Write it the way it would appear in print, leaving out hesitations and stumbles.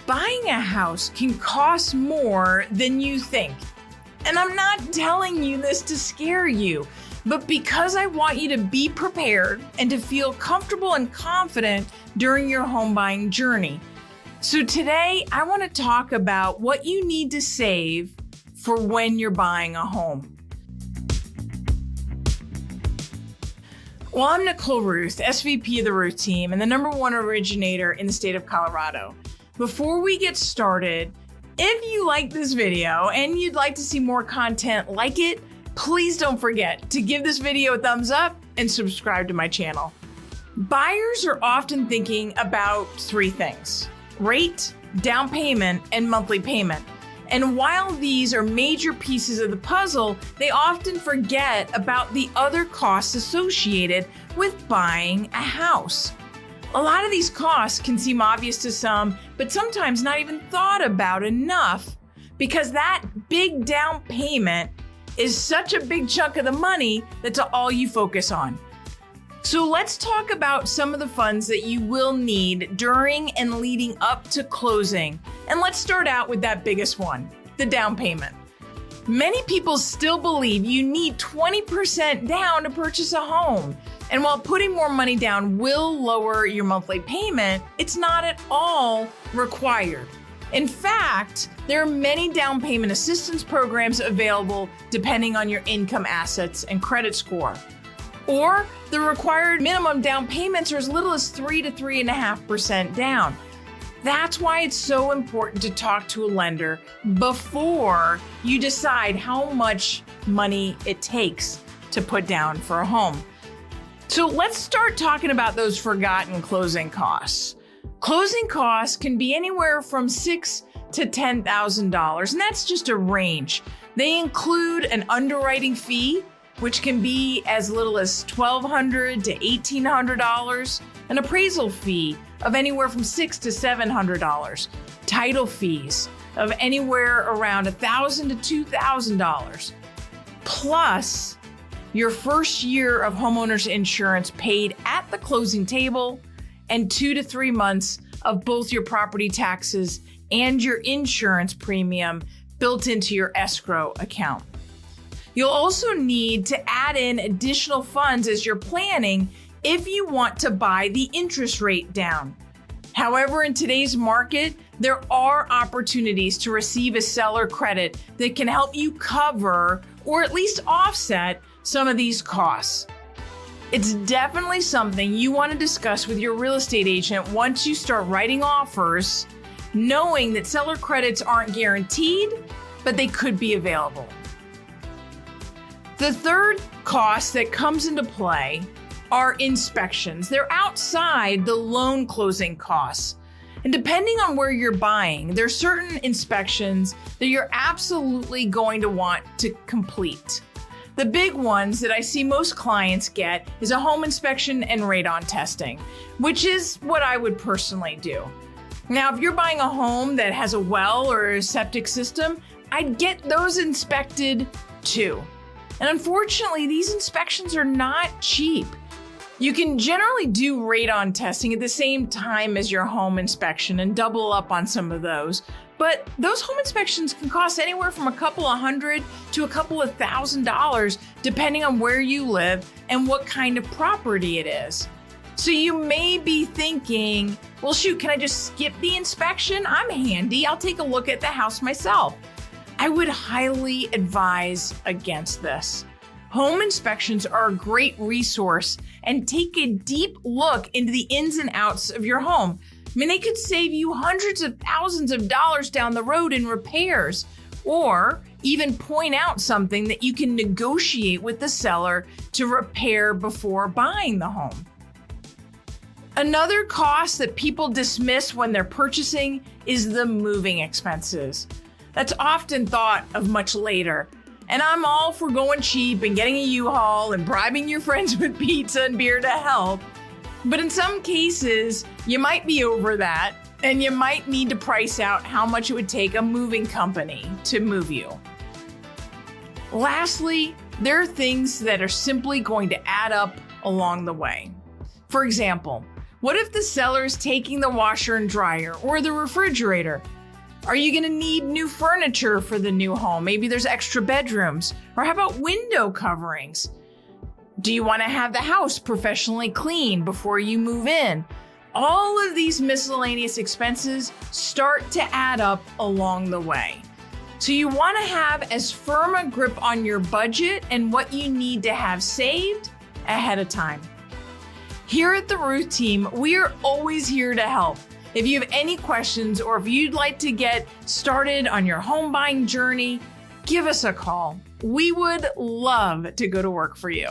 Buying a house can cost more than you think. And I'm not telling you this to scare you, but because I want you to be prepared and to feel comfortable and confident during your home buying journey. So today, I want to talk about what you need to save for when you're buying a home. Well, I'm Nicole Rueth, SVP of the Rueth team and the #1 originator in the state of Colorado. Before we get started, if you like this video and you'd like to see more content like it, please don't forget to give this video a thumbs up and subscribe to my channel. Buyers are often thinking about three things: rate, down payment, and monthly payment. And while these are major pieces of the puzzle, they often forget about the other costs associated with buying a house. A lot of these costs can seem obvious to some, but sometimes not even thought about enough because that big down payment is such a big chunk of the money that's all you focus on. So let's talk about some of the funds that you will need during and leading up to closing. And let's start out with that biggest one, the down payment. Many people still believe you need 20% down to purchase a home. And while putting more money down will lower your monthly payment, it's not at all required. In fact, there are many down payment assistance programs available depending on your income, assets, and credit score. Or the required minimum down payments are as little as 3 to 3.5% down. That's why it's so important to talk to a lender before you decide how much money it takes to put down for a home. So let's start talking about those forgotten closing costs. Closing costs can be anywhere from $6,000 to $10,000, and that's just a range. They include an underwriting fee, which can be as little as $1,200 to $1,800, an appraisal fee of anywhere from $600 to $700, title fees of anywhere around $1,000 to $2,000, plus your first year of homeowner's insurance paid at the closing table, and 2 to 3 months of both your property taxes and your insurance premium built into your escrow account. You'll also need to add in additional funds as you're planning if you want to buy the interest rate down. However, in today's market, there are opportunities to receive a seller credit that can help you cover or at least offset some of these costs. It's definitely something you want to discuss with your real estate agent once you start writing offers, knowing that seller credits aren't guaranteed, but they could be available. The third cost that comes into play are inspections. They're outside the loan closing costs. And depending on where you're buying, there's certain inspections that you're absolutely going to want to complete. The big ones that I see most clients get is a home inspection and radon testing, which is what I would personally do. Now, if you're buying a home that has a well or a septic system, I'd get those inspected too. And unfortunately, these inspections are not cheap. You can generally do radon testing at the same time as your home inspection and double up on some of those. But those home inspections can cost anywhere from a couple of $100 to a couple of $1,000, depending on where you live and what kind of property it is. So you may be thinking, well, shoot, can I just skip the inspection? I'm handy. I'll take a look at the house myself. I would highly advise against this. Home inspections are a great resource and take a deep look into the ins and outs of your home. I mean, they could save you hundreds of thousands of dollars down the road in repairs, or even point out something that you can negotiate with the seller to repair before buying the home. Another cost that people dismiss when they're purchasing is the moving expenses. That's often thought of much later. And I'm all for going cheap and getting a U-Haul and bribing your friends with pizza and beer to help. But in some cases, you might be over that, and you might need to price out how much it would take a moving company to move you. Lastly, there are things that are simply going to add up along the way. For example, What if the seller's taking the washer and dryer or the refrigerator? Are you going to need new furniture for the new home? Maybe there's extra bedrooms. Or how about window coverings? Do you want to have the house professionally cleaned before you move in? All of these miscellaneous expenses start to add up along the way. So you want to have as firm a grip on your budget and what you need to have saved ahead of time. Here at the Rueth team, we are always here to help. If you have any questions or if you'd like to get started on your home buying journey, give us a call. We would love to go to work for you.